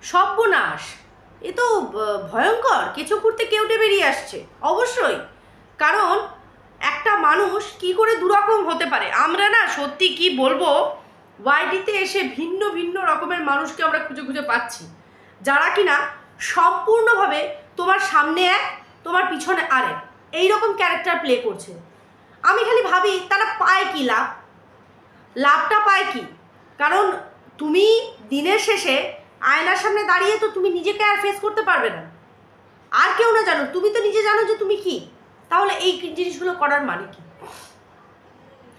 সর্বনাশ, এ তো ভয়ঙ্কর। কেঁচো খুঁড়তে কেউটে বেরিয়ে আসছে অবশ্যই। কারণ একটা মানুষ কি করে দুরকম হতে পারে। আমরা না সত্যি কি বলবো, ওয়াইটিতে এসে ভিন্ন ভিন্ন রকমের মানুষকে আমরা খুঁজে খুঁজে পাচ্ছি, যারা কিনা সম্পূর্ণভাবে তোমার সামনে এক, তোমার পিছনে আরেক, এইরকম ক্যারেক্টার প্লে করছে। আমি খালি ভাবি তারা পায় কি লাভ, লাভটা পায় কি? কারণ তুমি দিনের শেষে আয়নার সামনে দাঁড়িয়ে তো তুমি নিজেকে আর ফেস করতে পারবে না, আর কেউ না জানো, তুমি তো নিজে জানো যে তুমি কি। তাহলে এই জিনিসগুলো করার মানে কি?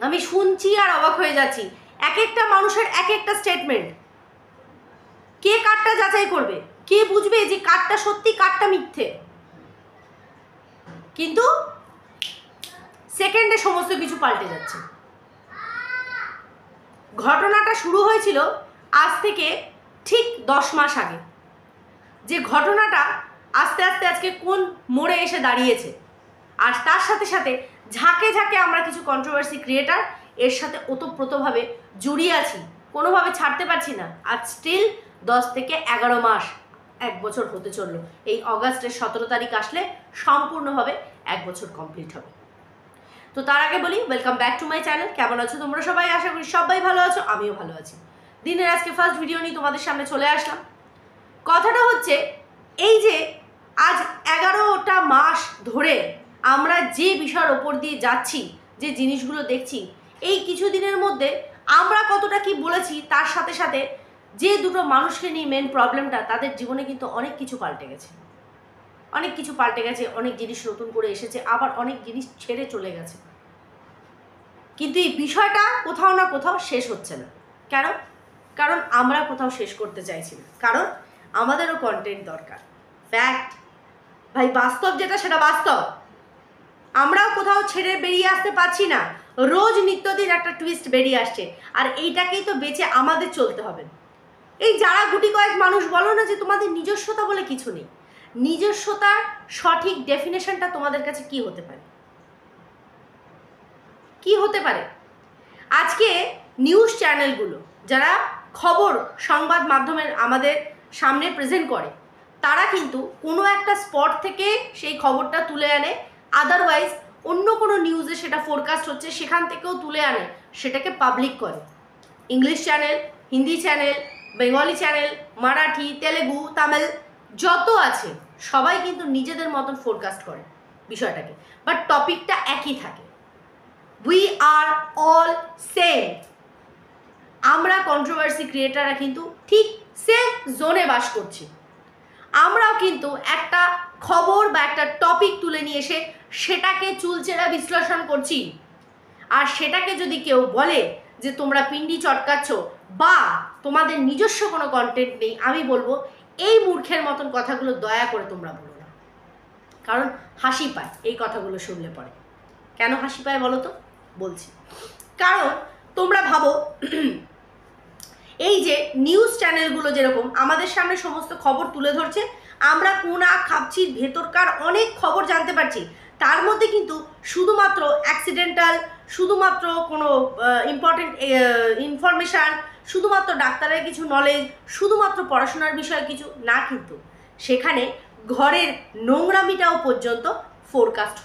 আমি শুনছি আর অবাক হয়ে যাচ্ছি। এক একটা মানুষের এক একটা স্টেটমেন্ট। কে কারটা যাচাই করবে? কে বুঝবে যে কারটা সত্যি কারটা মিথ্যে? কিন্তু সেকেন্ডে সমস্ত কিছু পাল্টে যাচ্ছে। ঘটনাটা শুরু হয়েছিল আজ থেকে ঠিক 10 মাস আগে, যে ঘটনাটা আস্তে আস্তে আজকে কোন মোড়ে এসে দাঁড়িয়েছে। আর তার সাথে সাথে ঝাঁকে ঝাঁকে আমরা কিছু কন্ট্রোভার্সি ক্রিয়েটার এর সাথে ওতপ্রোতভাবে জড়িয়ে আছি, কোনোভাবে ছাড়তে পারছি না। আজ স্টিল 10 থেকে 11 মাস, 1 বছর হতে চললো। এই অগাস্টের 17 তারিখ আসলে সম্পূর্ণভাবে 1 বছর কমপ্লিট হবে। তো তার আগে বলি, welcome back to my channel. কেমন আছো তোমরা সবাই? আশা করি সবাই ভালো আছো, আমিও ভালো আছি। দিনের আজকে ফার্স্ট ভিডিও নিয়ে তোমাদের সামনে চলে আসলাম। কথাটা হচ্ছে এই যে আজ 11টা মাস ধরে আমরা যে বিষয়ের ওপর দিয়ে যাচ্ছি, যে জিনিসগুলো দেখছি, এই কিছু দিনের মধ্যে আমরা কতটা কি বলেছি, তার সাথে সাথে যে দুটো মানুষকে নিয়ে মেন প্রবলেমটা, তাদের জীবনে কিন্তু অনেক কিছু পাল্টে গেছে। অনেক কিছু পাল্টে গেছে, অনেক জিনিস নতুন করে এসেছে, আবার অনেক জিনিস ছেড়ে চলে গেছে। কিন্তু এই বিষয়টা কোথাও না কোথাও শেষ হচ্ছে না। কেন? কারণ আমরা কোথাও শেষ করতে চাইছি না, কারণ আমাদেরও কন্টেন্ট দরকার। ফ্যাক্ট ভাই, বাস্তব যেটা সেটা বাস্তব। আমরাও কোথাও ছেড়ে বেরিয়ে আসতে পারছি না। রোজ নিত্যদিন একটা টুইস্ট বেরিয়ে আসছে, আর এইটাকেই তো বেঁচে আমাদের চলতে হবে। এই যারা গুটি কয়েক মানুষ বলো না যে তোমাদের নিজস্বতা বলে কিছু নেই, নিজস্বতার সঠিক ডেফিনেশনটা তোমাদের কাছে কি হতে পারে? কি হতে পারে? আজকে নিউজ চ্যানেলগুলো যারা খবর সংবাদ মাধ্যমের আমাদের সামনে প্রেজেন্ট করে, তারা কিন্তু কোনো একটা স্পট থেকে সেই খবরটা তুলে আনে, আদারওয়াইজ অন্য কোনো নিউজে সেটা ফোরকাস্ট হচ্ছে সেখান থেকেও তুলে আনে, সেটাকে পাবলিক করে। English channel, Hindi channel, Bengali channel, Marathi, Telugu, Tamil যত আছে সবাই কিন্তু নিজেদের মতন ফোরকাস্ট করে বিষয়টাকে, বাট টপিকটা একই থাকে। We are all same. আমরা কন্ট্রোভার্সি ক্রিয়েটাররা কিন্তু ঠিক সেম জোনে বাস করছি। আমরাও কিন্তু একটা খবর বা একটা টপিক তুলে নিয়ে এসে সেটাকে চুলচেরা বিশ্লেষণ করছি। আর সেটাকে যদি কেউ বলে যে তোমরা পিন্ডি চটকাচ্ছ বা তোমাদের নিজস্ব কোনো কন্টেন্ট নেই, আমি বলবো এই মূর্খের মতন কথাগুলো দয়া করে তোমরা বলো না। কারণ হাসি পায় এই কথাগুলো শুনলে পরে। কেন হাসি পায় বলো তো? বলছি, কারণ তোমরা ভাবো এই যে নিউজ চ্যানেলগুলো যেরকম আমাদের সামনে সমস্ত খবর তুলে ধরছে, আমরা কোনা খাপচির ভেতরকার অনেক খবর জানতে পারছি। তার মধ্যে কিন্তু শুধুমাত্র অ্যাক্সিডেন্টাল, শুধুমাত্র কোনো ইম্পর্টেন্ট ইনফরমেশান, শুধুমাত্র ডাক্তারের কিছু নলেজ, শুধুমাত্র পড়াশোনার বিষয়ে কিছু না, কিন্তু সেখানে ঘরের নোংরামিটাও পর্যন্ত ফোরকাস্ট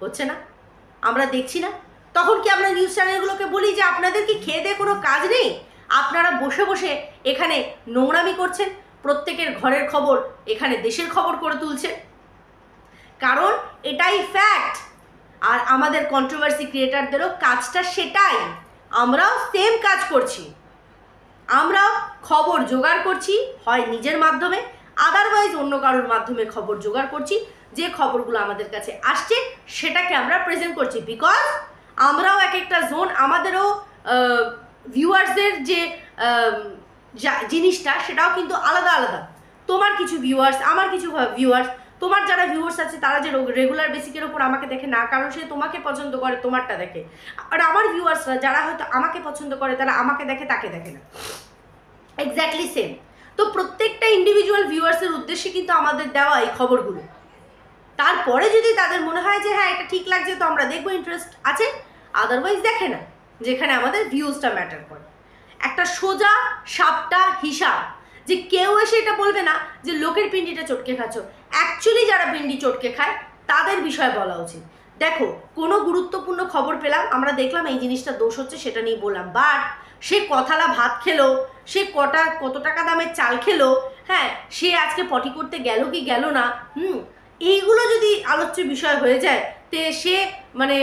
হচ্ছে না? আমরা দেখছি না? তখন কি আমরা নিউজ চ্যানেলগুলোকে বলি যে আপনাদের কি খেয়ে দিয়ে কোনো কাজ নেই, আপনারা বসে বসে এখানে নোংরামি করছেন, প্রত্যেকের ঘরের খবর এখানে দেশের খবর করে তুলছেন? কারণ এটাই ফ্যাক্ট। আর আমাদের কন্ট্রোভার্সি ক্রিয়েটারদেরও কাজটা সেটাই। আমরাও সেম কাজ করছি। আমরাও খবর জোগাড় করছি, হয় নিজের মাধ্যমে, আদারওয়াইজ অন্য কারোর মাধ্যমে খবর জোগাড় করছি। যে খবরগুলো আমাদের কাছে আসছে সেটাকে আমরা প্রেজেন্ট করছি, বিকজ আমরাও এক একটা জোন, আমাদেরও ভিউয়ার্সদের যে জিনিসটা সেটাও কিন্তু আলাদা আলাদা। তোমার কিছু ভিউয়ার্স, আমার কিছু ভিউয়ার্স, তোমার যারা ভিউয়ার্স আছে তারা যে রেগুলার বেসিকের ওপর আমাকে দেখে না, কারণ সে তোমাকে পছন্দ করে, তোমারটা দেখে। আর আমার ভিউয়ার্সরা যারা হয়তো আমাকে পছন্দ করে, তারা আমাকে দেখে, তাকে দেখে না। Exactly same. তো প্রত্যেকটা ইন্ডিভিজুয়াল ভিউয়ার্সের উদ্দেশ্যে কিন্তু আমাদের দেওয়া এই খবরগুলো। তারপরে যদি তাদের মনে হয় যে হ্যাঁ এটা ঠিক লাগছে, তো আমরা দেখবো, ইন্টারেস্ট আছে, আদারওয়াইজ দেখে না, যেখানে আমাদের ভিউজটা ম্যাটার করে। একটা সোজা সাপটা হিসাব যে কেউ এসে এটা বলবে না যে লোকের পিন্ডিটা চটকে খাচ্ছ। অ্যাকচুয়ালি যারা পিন্ডি চটকে খায় তাদের বিষয়ে বলা উচিত। দেখো, কোনো গুরুত্বপূর্ণ খবর পেলাম, আমরা দেখলাম এই জিনিসটা দোষ হচ্ছে, সেটা নিয়ে বললাম, বাট সে কথালা ভাত খেলো, সে কত টাকা দামের চাল খেলো, হ্যাঁ, সে আজকে পটি করতে গেল কি গেল না, এইগুলো যদি আলোচ্য বিষয় হয়ে যায়, তে সে মানে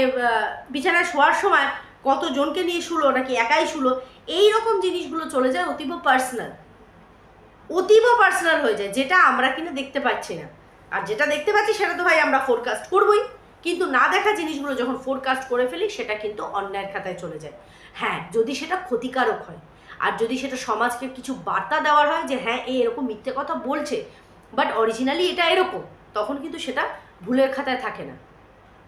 বিছানায় শোয়ার সময় কতজনকে নিয়ে শুলো নাকি একাই শুলো, এই রকম জিনিসগুলো চলে যায় অতীব পার্সোনাল হয়ে যায়, যেটা আমরা কিনা দেখতে পাচ্ছি না। আর যেটা দেখতে পাচ্ছি সেটা তো ভাই আমরা ফোরকাস্ট করবই, কিন্তু না দেখা জিনিসগুলো যখন ফোরকাস্ট করে ফেলি সেটা কিন্তু অন্যায়ের খাতায় চলে যায়। হ্যাঁ, যদি সেটা ক্ষতিকারক হয়, আর যদি সেটা সমাজকে কিছু বার্তা দেওয়ার হয় যে হ্যাঁ এরকম মিথ্যে কথা বলছে বাট অরিজিনালি এটা এরকম, তখন কিন্তু সেটা ভুলের খাতায় থাকে না।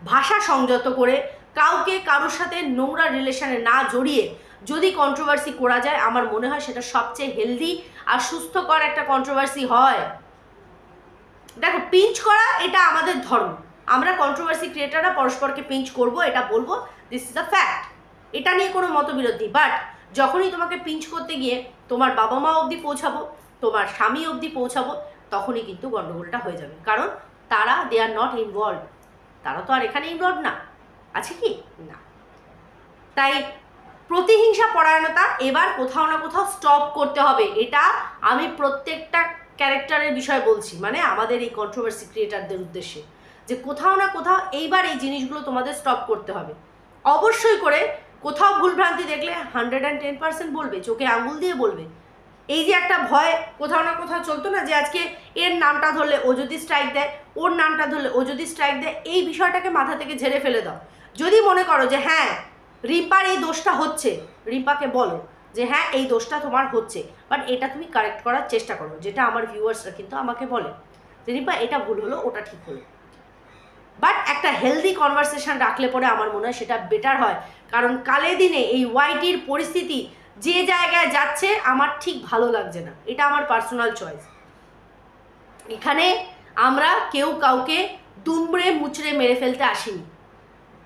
ভাষা সংযত করে কাউকে কারোর সাথে নোংরা রিলেশনে না জড়িয়ে যদি কন্ট্রোভার্সি করা যায়, আমার মনে হয় সেটা সবচেয়ে হেলদি আর সুস্থকর একটা কন্ট্রোভার্সি হয়। দেখো, পিঞ্চ করা এটা আমাদের ধর্ম, আমরা কন্ট্রোভার্সি ক্রিয়েটাররা পরস্পরকে পিঞ্চ করব, এটা বলবো, দিস ইজ আ ফ্যাক্ট, এটা নিয়ে কোনো মতবিরোধী। বাট যখনই তোমাকে পিঞ্চ করতে গিয়ে তোমার বাবা মা অবধি পৌঁছাবো, তোমার স্বামী অবধি পৌঁছাবো, তখনই কিন্তু গণ্ডগোলটা হয়ে যাবে, কারণ তারা দে আর নট ইনভলভ, তারা তো আর এখানে ইনভলভ না, আছে কি না। তাই প্রতিহিংসা পরায়ণতা এবার কোথাও না কোথাও স্টপ করতে হবে, এটা আমি প্রত্যেকটা ক্যারেক্টারের বিষয় বলছি, মানে আমাদের এই কন্ট্রোভার্সি ক্রিয়েটারদের উদ্দেশ্যে, যে কোথাও না কোথাও এইবার এই জিনিসগুলো তোমাদের স্টপ করতে হবে। অবশ্যই করে কোথাও ভুলভ্রান্তি দেখলে 110% বলবে, চোখে আঙুল দিয়ে বলবে। এই যে একটা ভয় কোথাও না কোথাও চলতো না, যে আজকে এর নামটা ধরলে ও যদি স্ট্রাইক দেয়, ওর নামটা ধরলে ও যদি স্ট্রাইক দেয়, এই বিষয়টাকে মাথা থেকে ঝেড়ে ফেলে দাও। যদি মনে করো যে হ্যাঁ রিম্পার এই দোষটা হচ্ছে, রিম্পাকে বলো যে হ্যাঁ এই দোষটা তোমার হচ্ছে, বাট এটা তুমি কারেক্ট করার চেষ্টা করো, যেটা আমার ভিউয়ার্সরা কিন্তু আমাকে বলে যে রিম্পা এটা ভুল হলো, ওটা ঠিক হলো। বাট একটা হেলদি কনভারসেশন রাখলে পরে আমার মনে হয় সেটা বেটার হয়, কারণ কালে দিনে এই ওয়াইটির পরিস্থিতি যে জায়গায় যাচ্ছে আমার ঠিক ভালো লাগছে না, এটা আমার পার্সোনাল চয়েস। এখানে আমরা কেউ কাউকে দুমড়ে মুচড়ে মেরে ফেলতে আসিনি,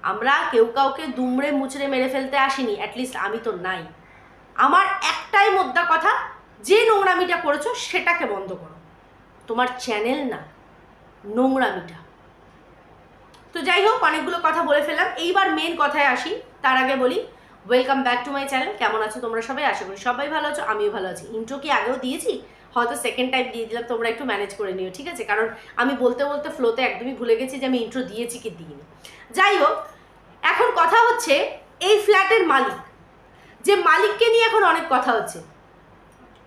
আমরা কেউ কাউকে দুমড়ে মুচড়ে মেরে ফেলতে আসিনি, অ্যাটলিস্ট আমি তো নাই। আমার একটাই মোদ্দা কথা, যে নোংরামিটা করেছো সেটাকে বন্ধ করো, তোমার চ্যানেল না নোংরামিটা। তো যাই হোক, অনেকগুলো কথা বলে ফেললাম, এইবার মেন কথায় আসি। তার আগে বলি welcome back to my channel. কেমন আছো তোমরা সবাই? আশা করি সবাই ভালো আছো, আমিও ভালো আছি। ইন্ট্রো কি আগেও দিয়েছি? হয়তো সেকেন্ড টাইম দিয়ে দিলাম, তোমরা একটু ম্যানেজ করে নিও, ঠিক আছে? কারণ আমি বলতে বলতে ফ্লোতে একদমই ভুলে গেছি যে আমি ইন্ট্রো দিয়েছি কি দিইনি। যাই হোক, এখন কথা হচ্ছে এই ফ্ল্যাটের মালিক, যে মালিককে নিয়ে এখন অনেক কথা হচ্ছে।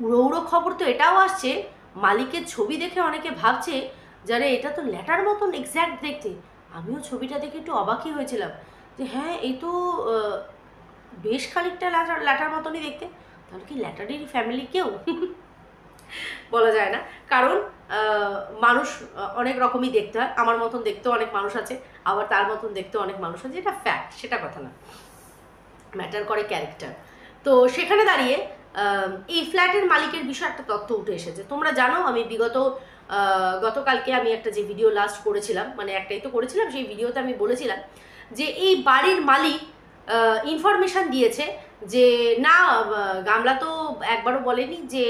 উড়ো উড়ো খবর তো এটাও আসছে, মালিকের ছবি দেখে অনেকে ভাবছে যারা এটা তো ল্যাটার মতন এক্স্যাক্ট দেখতে। আমিও ছবিটা দেখে একটু অবাকই হয়েছিলাম যে হ্যাঁ এই তো বেশ খানিকটা ল্যাটার মতনই দেখতে, তাহলে কি ল্যাটারেরই ফ্যামিলি কেউ? বলা যায় না, কারণ মানুষ অনেক রকমই দেখতে হয়, আমার মতন দেখতেও অনেক মানুষ আছে, আবার তার মতন দেখতেও অনেক মানুষ আছে, এটা ফ্যাক্ট, সেটা কথা না, ম্যাটার করে ক্যারেক্টার। তো সেখানে দাঁড়িয়ে এই ফ্ল্যাটের মালিকের বিষয়ে একটা তথ্য উঠে এসেছে। তোমরা জানো আমি গতকালকে আমি একটা যে ভিডিও লাস্ট করেছিলাম, মানে একটাই তো করেছিলাম, সেই ভিডিওতে আমি বলেছিলাম যে এই বাড়ির মালিক ইনফরমেশান দিয়েছে যে না, গামলা তো একবারও বলেনি যে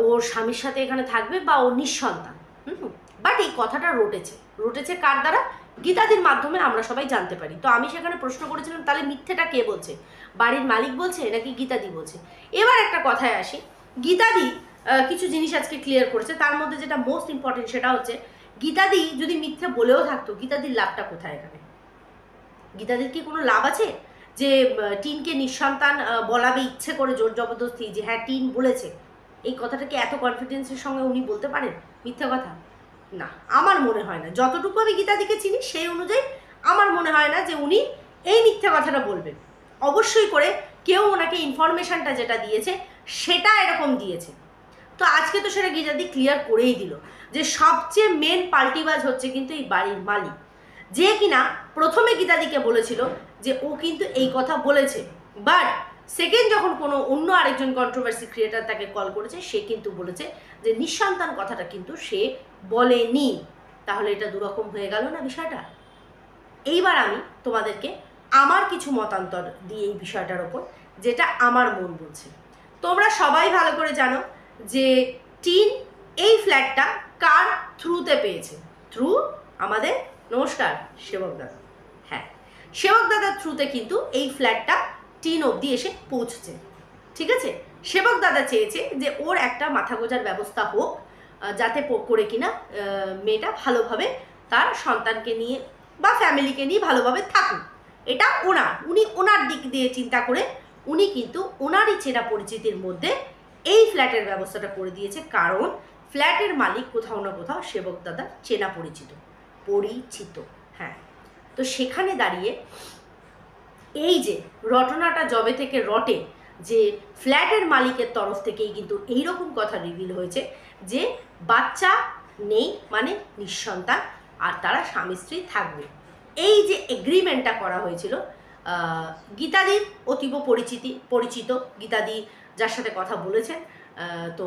ওর স্বামীর সাথে এখানে থাকবে বা ও নিঃসন্তান। বাট এই কথাটা রটেছে কার দ্বারা? গীতাদির মাধ্যমে আমরা সবাই জানতে পারি। তো আমি সেখানে প্রশ্ন করেছিলাম তাহলে মিথ্যেটা কে বলছে, বাড়ির মালিক বলছে নাকি গীতাদি বলছে? এবার একটা কথায় আসি, গীতাদি কিছু জিনিস আজকে ক্লিয়ার করেছে, তার মধ্যে যেটা মোস্ট ইম্পর্টেন্ট সেটা হচ্ছে গীতাদি যদি মিথ্যে বলেও থাকতো, গীতাদির লাভটা কোথায় এখানে? গীতাদির কি কোনো লাভ আছে যে টিনকে নিঃসন্তান বলাবে ইচ্ছে করে জোর জবরদস্তি, যে হ্যাঁ টিন বলেছে? এই কথাটাকে এত কনফিডেন্সের সঙ্গে উনি বলতে পারেন মিথ্যে কথা? না, আমার মনে হয় না। যতটুকু আমি গীতাদিকে চিনি সেই অনুযায়ী আমার মনে হয় না যে উনি এই মিথ্যে কথাটা বলবেন। অবশ্যই করে কেউ ওনাকে ইনফরমেশানটা যেটা দিয়েছে সেটা এরকম দিয়েছে। তো আজকে তো সেটা গীতাদি ক্লিয়ার করেই দিল যে সবচেয়ে মেন পাল্টিবাজ হচ্ছে কিন্তু এই বাড়ির মালিক, যে কিনা প্রথমে গীতাদিকে বলেছিল যে ও কিন্তু এই কথা বলেছে, বাট সেকেন্ড যখন কোনো অন্য আরেকজন কন্ট্রোভার্সি ক্রিয়েটার তাকে কল করেছে, সে কিন্তু বলেছে যে নিঃসন্তান কথাটা কিন্তু সে বলেনি। তাহলে এটা দুরকম হয়ে গেল না বিষয়টা? এইবার আমি তোমাদেরকে আমার কিছু মতান্তর দিই এই বিষয়টার ওপর, যেটা আমার মন বলছে। তোমরা সবাই ভালো করে জানো যে টিন এই ফ্ল্যাটটা কার থ্রুতে পেয়েছে। থ্রু আমাদের নমস্কার সেবক দাদা, হ্যাঁ সেবক দাদার থ্রুতে কিন্তু এই ফ্ল্যাটটা টিন অবধি এসে পৌঁছেছে। ঠিক আছে, সেবক দাদা চেয়েছে যে ওর একটা মাথা গোজার ব্যবস্থা হোক, যাতে করে কিনা মেয়েটা ভালোভাবে তার সন্তানকে নিয়ে বা ফ্যামিলিকে নিয়ে ভালোভাবে থাকুক। এটা উনি ওনার দিক দিয়ে চিন্তা করে উনি কিন্তু ওনারই চেনা পরিচিতির মধ্যে এই ফ্ল্যাটের ব্যবস্থাটা করে দিয়েছে। কারণ ফ্ল্যাটের মালিক কোথাও না কোথাও সেবক দাদা চেনা পরিচিত, হ্যাঁ। তো সেখানে দাঁড়িয়ে এই যে রটনাটা যবে থেকে রটে, যে ফ্ল্যাটের মালিকের তরফ থেকেই কিন্তু এইরকম কথা রিভিল হয়েছে যে বাচ্চা নেই মানে নিঃসন্তান, আর তারা স্বামী স্ত্রী থাকবে। এই যে এগ্রিমেন্টটা করা হয়েছিল, গীতাদির অতীব পরিচিত গীতাদি যার সাথে কথা বলেছেন, তো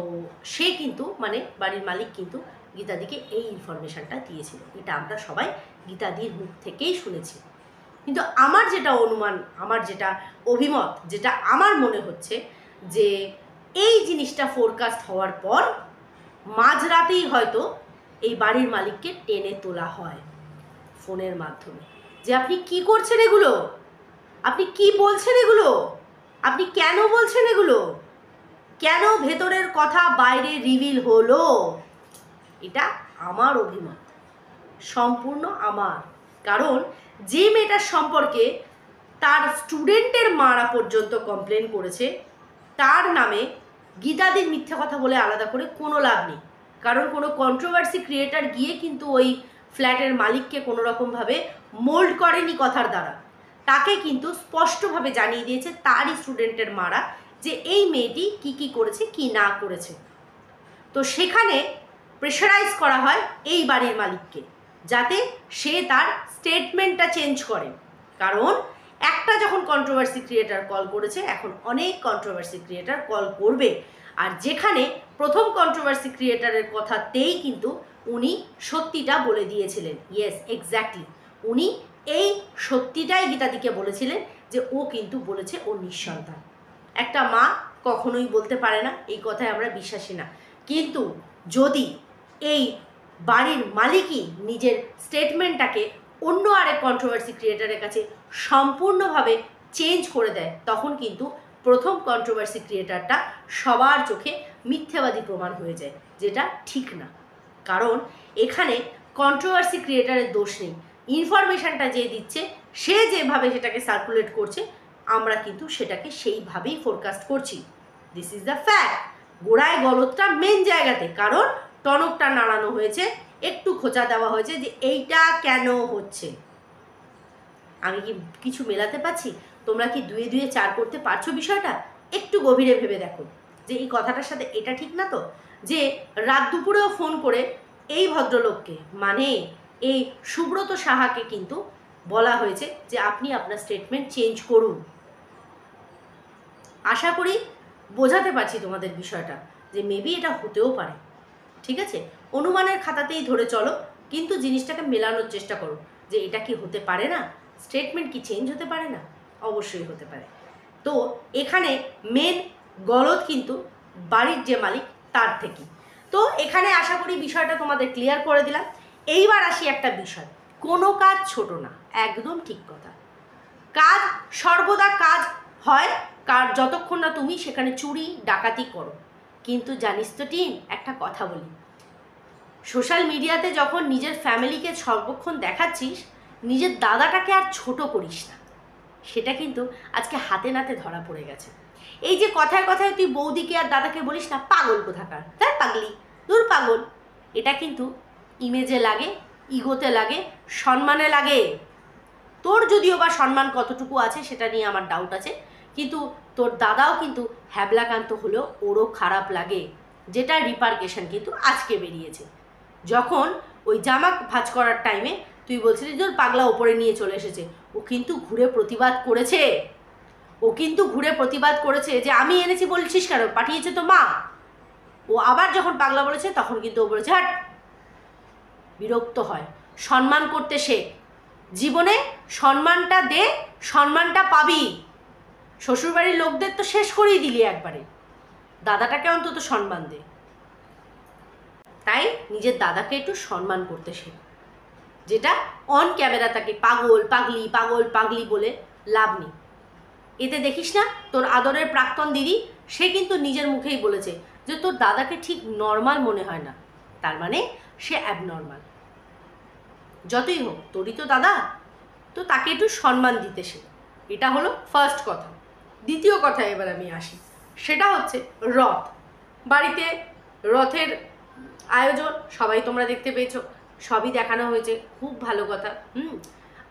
সে কিন্তু মানে বাড়ির মালিক কিন্তু গীতাদিকে এই ইনফরমেশানটা দিয়েছিল। এটা আমরা সবাই গীতাদির মুখ থেকেই শুনেছি। কিন্তু আমার যেটা অনুমান, আমার যেটা অভিমত, যেটা আমার মনে হচ্ছে যে এই জিনিসটা ফোরকাস্ট হওয়ার পর মাঝরাতেই হয়তো এই বাড়ির মালিককে টেনে তোলা হয় ফোনের মাধ্যমে, যে আপনি কি করছেন এগুলো, আপনি কি বলছেন এগুলো, আপনি কেন বলছেন এগুলো, কেন ভেতরের কথা বাইরে রিভিল হলো। এটা আমার অভিমত, সম্পূর্ণ আমার। কারণ যে মেয়েটার সম্পর্কে তার স্টুডেন্টের মারা পর্যন্ত কমপ্লেন করেছে, তার নামে গীতাদির মিথ্যা কথা বলে আলাদা করে কোনো লাভ নেই। কারণ কোনো কন্ট্রোভার্সি ক্রিয়েটার গিয়ে কিন্তু ওই ফ্ল্যাটের মালিককে কোনো রকমভাবে মোল্ড করেনি কথার দ্বারা। তাকে কিন্তু স্পষ্টভাবে জানিয়ে দিয়েছে তারই স্টুডেন্টের মারা যে এই মেয়েটি কি কি করেছে কি না করেছে। তো সেখানে প্রেশারাইজ করা হয় এই বাড়ির মালিককে, যাতে সে তার স্টেটমেন্টটা চেঞ্জ করে। কারণ একটা যখন কন্ট্রোভার্সি ক্রিয়েটার কল করেছে, এখন অনেক কন্ট্রোভার্সি ক্রিয়েটার কল করবে। আর যেখানে প্রথম কন্ট্রোভার্সি ক্রিয়েটারের কথাতেই কিন্তু উনি সত্যিটা বলে দিয়েছিলেন, ইয়েস এক্স্যাক্টলি, উনি এই সত্যিটাই গীতাদিকে বলেছিলেন যে ও কিন্তু বলেছে ও নিঃসন্তান। একটা মা কখনোই বলতে পারে না, এই কথায় আমরা বিশ্বাসী না। কিন্তু যদি এই বাড়ির মালিকই নিজের স্টেটমেন্টটাকে অন্য আরেক কন্ট্রোভার্সি ক্রিয়েটারের কাছে সম্পূর্ণভাবে চেঞ্জ করে দেয়, তখন কিন্তু প্রথম কন্ট্রোভার্সি ক্রিয়েটারটা সবার চোখে মিথ্যাবাদী প্রমাণ হয়ে যায়, যেটা ঠিক না। কারণ এখানে কন্ট্রোভার্সি ক্রিয়েটারের দোষ নেই, ইনফরমেশানটা যে দিচ্ছে সে যেভাবে সেটাকে সার্কুলেট করছে আমরা কিন্তু সেটাকে সেইভাবেই ফোরকাস্ট করছি। This is the fact. গোড়ায় গলতটা মেন জায়গাতে, কারণ টনকটা নাড়ানো হয়েছে, একটু খোঁচা দেওয়া হয়েছে যে এইটা কেন হচ্ছে। আমি কি কিছু মেলাতে পারছি? তোমরা কি দুয়ে দুয়ে চার করতে পারছো বিষয়টা? একটু গভীরে ভেবে দেখো যে এই কথাটার সাথে এটা ঠিক না তো, যে রাত দুপুরেও ফোন করে এই ভদ্রলোককে মানে এই সুব্রত সাহাকে কিন্তু বলা হয়েছে যে আপনি আপনার স্টেটমেন্ট চেঞ্জ করুন। আশা করি বোঝাতে পারছি তোমাদের বিষয়টা, যে মেবি এটা হতেও পারে। ঠিক আছে, অনুমানের খাতাতেই ধরে চলো, কিন্তু জিনিসটাকে মেলানোর চেষ্টা করো যে এটা কি হতে পারে না, স্টেটমেন্ট কি চেঞ্জ হতে পারে না? অবশ্যই হতে পারে। তো এখানে মেন গলদ কিন্তু বাড়ির যে মালিক তার থেকে। তো এখানে আশা করি বিষয়টা তোমাদের ক্লিয়ার করে দিলাম। এইবার আসি একটা বিষয়, কোনো কাজ ছোট না, একদম ঠিক কথা। কাজ সর্বদা কাজ হয় কার যতক্ষণ না তুমি সেখানে চুরি ডাকাতি করো। কিন্তু জানিস তো টিম, একটা কথা বলি, সোশ্যাল মিডিয়াতে যখন নিজের ফ্যামিলিকে সর্বক্ষণ দেখাচ্ছিস, নিজের দাদাটাকে আর ছোট করিস না। সেটা কিন্তু আজকে হাতে নাতে ধরা পড়ে গেছে। এই যে কথায় কথায় তুই বৌদিকে আর দাদাকে বলিস না পাগল কোথাকার, হ্যাঁ পাগলি, দূর পাগল, এটা কিন্তু ইমেজে লাগে, ইগোতে লাগে, সম্মানে লাগে। তোর যদিও বা সম্মান কতটুকু আছে সেটা নিয়ে আমার ডাউট আছে, কিন্তু তোর দাদাও কিন্তু হ্যাবলাকান্ত হলেও ওরও খারাপ লাগে, যেটা রিপারকেশন কিন্তু আজকে বেরিয়েছে। যখন ওই জামা ভাঁজ করার টাইমে তুই বলছিলি যে ওর পাগলা ওপরে নিয়ে চলে এসেছে, ও কিন্তু ঘুরে প্রতিবাদ করেছে, যে আমি এনেছি বলছিস কেন, পাঠিয়েছে তো মা। ও আবার যখন পাগলা বলেছে তখন কিন্তু ও বলেছে হাট, বিরক্ত হয়। সম্মান করতে শেখ, জীবনে সম্মানটা দে, সম্মানটা পাবি। শ্বশুরবাড়ির লোকদের তো শেষ করেই দিলি একবারে, দাদাটাকে অন্তত সম্মান দে। তাই নিজের দাদাকে একটু সম্মান করতে শেখ, যেটা অন ক্যামেরা তাকে পাগল পাগলি বলে লাভ নেই। এতে দেখিস না তোর আদরের প্রাক্তন দিদি, সে কিন্তু নিজের মুখেই বলেছে যে তোর দাদাকে ঠিক নর্মাল মনে হয় না, তার মানে সে অ্যাবনর্মাল। যতই হোক তোরই তো দাদা, তো তাকে একটু সম্মান দিতে শেখ। এটা হলো ফার্স্ট কথা। দ্বিতীয় কথা এবার আমি আসি, সেটা হচ্ছে রথ। বাড়িতে রথের আয়োজন সবাই তোমরা দেখতে পেয়েছো, সবই দেখানো হয়েছে, খুব ভালো কথা।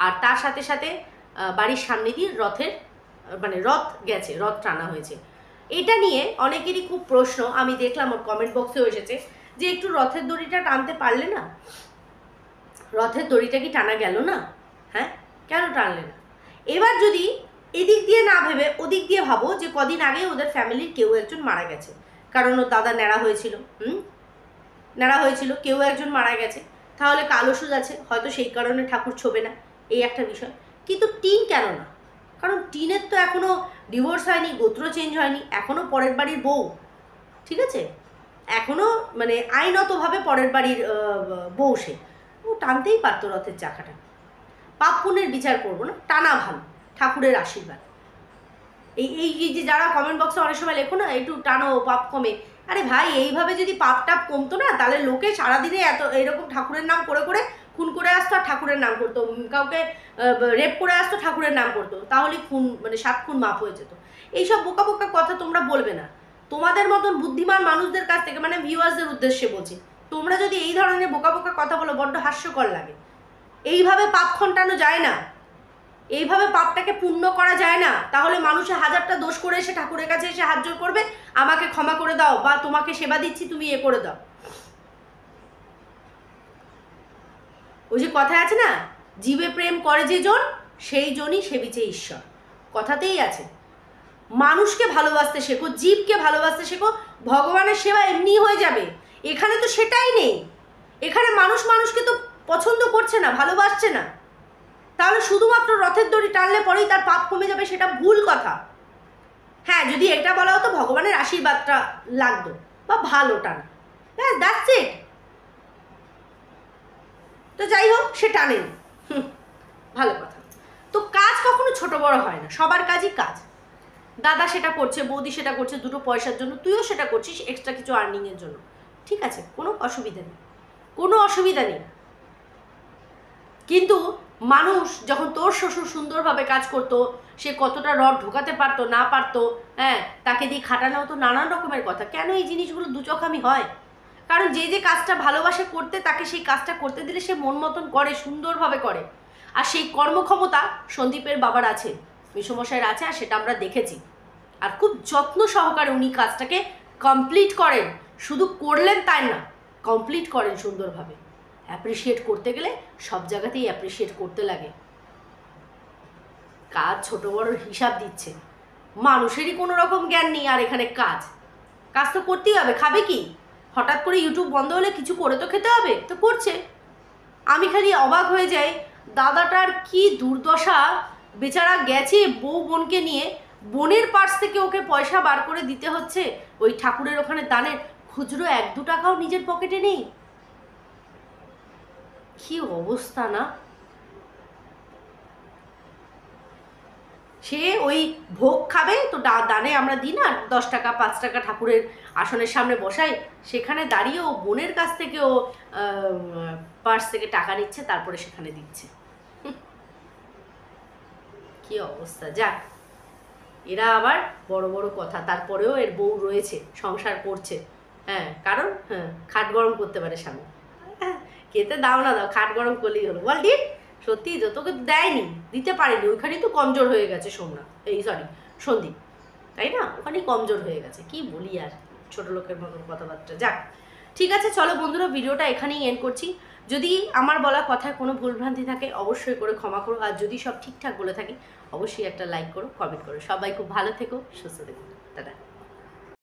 আর তার সাথে সাথে বাড়ির সামনে দিয়ে রথ গেছে, রথ টানা হয়েছে। এটা নিয়ে অনেকেরই খুব প্রশ্ন, আমি দেখলাম ওর কমেন্ট বক্সেও এসেছে যে একটু রথের দড়িটা টানতে পারলে না, রথের দড়িটা কি টানা গেল না? হ্যাঁ, কেন টানলে না? এবার যদি এদিক দিয়ে না ভেবে ওদিক দিয়ে ভাবো যে কদিন আগে ওদের ফ্যামিলির কেউ একজন মারা গেছে, কারণ ওর দাদা ন্যাড়া হয়েছিল, কেউ একজন মারা গেছে, তাহলে কালো সুজ আছে, হয়তো সেই কারণে ঠাকুর ছোবে না, এই একটা বিষয়। কিন্তু টিন কেন না? কারণ টিনের তো এখনও ডিভোর্স হয়নি, গোত্র চেঞ্জ হয়নি, এখনও পরের বাড়ির বউ, ঠিক আছে, এখনও মানে আইনতভাবে পরের বাড়ির বউ, সে ও টানতেই পারতো রথের চাকাটা। পাপ পুণ্যের বিচার করবো না, টানা ভালো, ঠাকুরের আশীর্বাদ। এই যে যারা কমেন্ট বক্সে অনেক সময় লেখো না একটু টানো পাপ কমে, আরে ভাই এইভাবে যদি পাপ টাপ কমতো না, তাহলে লোকে সারাদিনে এরকম ঠাকুরের নাম করে করে খুন করে আসতো আর ঠাকুরের নাম করতো, কাউকে রেপ করে আসতো ঠাকুরের নাম করতো, তাহলে খুন 7 খুন মাপ হয়ে যেত। এইসব বোকা বোকা কথা তোমরা বলবে না। তোমাদের মতন বুদ্ধিমান মানুষদের কাছ থেকে, মানে ভিউয়ার্সদের উদ্দেশ্যে বলছি, তোমরা যদি এই ধরনের বোকা বোকা কথা বলো বড্ড হাস্যকর লাগে। এইভাবে পাপ খণ্ডানো যায় না, এইভাবে পাপটাকে পূর্ণ করা যায় না। তাহলে মানুষে হাজারটা দোষ করে এসে ঠাকুরের কাছে এসে হাত জোড় করবে, আমাকে ক্ষমা করে দাও, বা তোমাকে সেবা দিচ্ছি তুমি এ করে দাও। ওই যে কথা আছে না, জীবে প্রেম করে যে জন সেই জনই সেবিছে ঈশ্বর, কথাতেই আছে। মানুষকে ভালোবাসতে শেখো, জীবকে ভালোবাসতে শেখো, ভগবানের সেবা এমনি হয়ে যাবে। এখানে তো সেটাই নেই, এখানে মানুষ মানুষকে তো পছন্দ করছে না, ভালোবাসছে না, তাহলে শুধুমাত্র রথের দড়ি টানলে পরেই তার পাপ কমে যাবে, সেটা ভুল কথা। হ্যাঁ, যদি এটা বলা হতো ভগবানের আশীর্বাদটা লাগতো বা ভালো টানা, হ্যাঁ দ্যাটস ইট। তো যাই হোক, সে টানেন, ভালো কথা। তো কাজ কখনো ছোট বড় হয় না, সবার কাজই কাজ। দাদা সেটা করছে, বৌদি সেটা করছে দুটো পয়সার জন্য, তুইও সেটা করছিস এক্সট্রা কিছু আর্নিংয়ের জন্য, ঠিক আছে, কোনো অসুবিধা নেই, কোনো অসুবিধা নেই। কিন্তু মানুষ যখন তোর শ্বশুর সুন্দরভাবে কাজ করতো, সে কতটা রড ঢোকাতে পারতো না পারতো, হ্যাঁ, তাকে দিয়ে খাটানো হতো নানান রকমের কথা। কেন এই জিনিসগুলো দুচোখামি হয়? কারণ যে কাজটা ভালোবাসে করতে, তাকে সেই কাজটা করতে দিলে সে মন মতন করে, সুন্দরভাবে করে। আর সেই কর্মক্ষমতা সন্দীপের বাবার আছে, মেসোমশাইয়ের আছে, আর সেটা আমরা দেখেছি। আর খুব যত্ন সহকারে উনি কাজটাকে কমপ্লিট করেন, শুধু করলেন তাই না, কমপ্লিট করেন সুন্দরভাবে। অ্যাপ্রিসিয়েট করতে গেলে সব জায়গাতেই অ্যাপ্রিসিয়েট করতে লাগে। কাজ ছোট বড়োর হিসাব দিচ্ছে, মানুষেরই কোনো রকম জ্ঞান নেই। আর এখানে কাজ তো করতেই হবে, খাবে কি? হঠাৎ করে ইউটিউব বন্ধ হলে কিছু করে তো খেতে হবে, তো করছে। আমি খালি অবাক হয়ে যাই, দাদাটার কি দুর্দশা, বেচারা গেছে বউ বোনকে নিয়ে, বোনের পার্স থেকে ওকে পয়সা বার করে দিতে হচ্ছে, ওই ঠাকুরের ওখানে দানের খুচরো 1-2 টাকাও নিজের পকেটে নেই। কি অবস্থা না? সে ওই ভোগ খাবে তো দানে আমরা দিই না 10 টাকা 5 টাকা ঠাকুরের আসনের সামনে বসাই, সেখানে দাঁড়িয়ে ও বোনের কাছ থেকে ও পার্স থেকে টাকা নিচ্ছে, তারপরে সেখানে দিচ্ছে। কি অবস্থা! যাক, এরা আবার বড় বড় কথা, তারপরেও এর বউ রয়েছে, সংসার করছে। হ্যাঁ, কারণ খাট গরম করতে পারে স্বামী। খেতে দাও না দাও, খাট গরম করলেই হলো। বল দিন, সত্যি তো তোকে দেয়নি, দিতে পারেনি, ওইখানেই তো কমজোর হয়ে গেছে সন্দীপ, তাই না? ওখানেই কমজোর হয়ে গেছে। কি বলি আর, ছোট লোকের মতন কথাবার্তা। যাক, ঠিক আছে, চলো বন্ধুরা, ভিডিওটা এখানেই এন্ড করছি। যদি আমার বলা কথায় কোনো ভুলভ্রান্তি থাকে অবশ্যই করে ক্ষমা করো, আর যদি সব ঠিকঠাক বলে থাকি অবশ্যই একটা লাইক করো, কমেন্ট করো। সবাই খুব ভালো থেকো, সুস্থ থেকো, টাটা।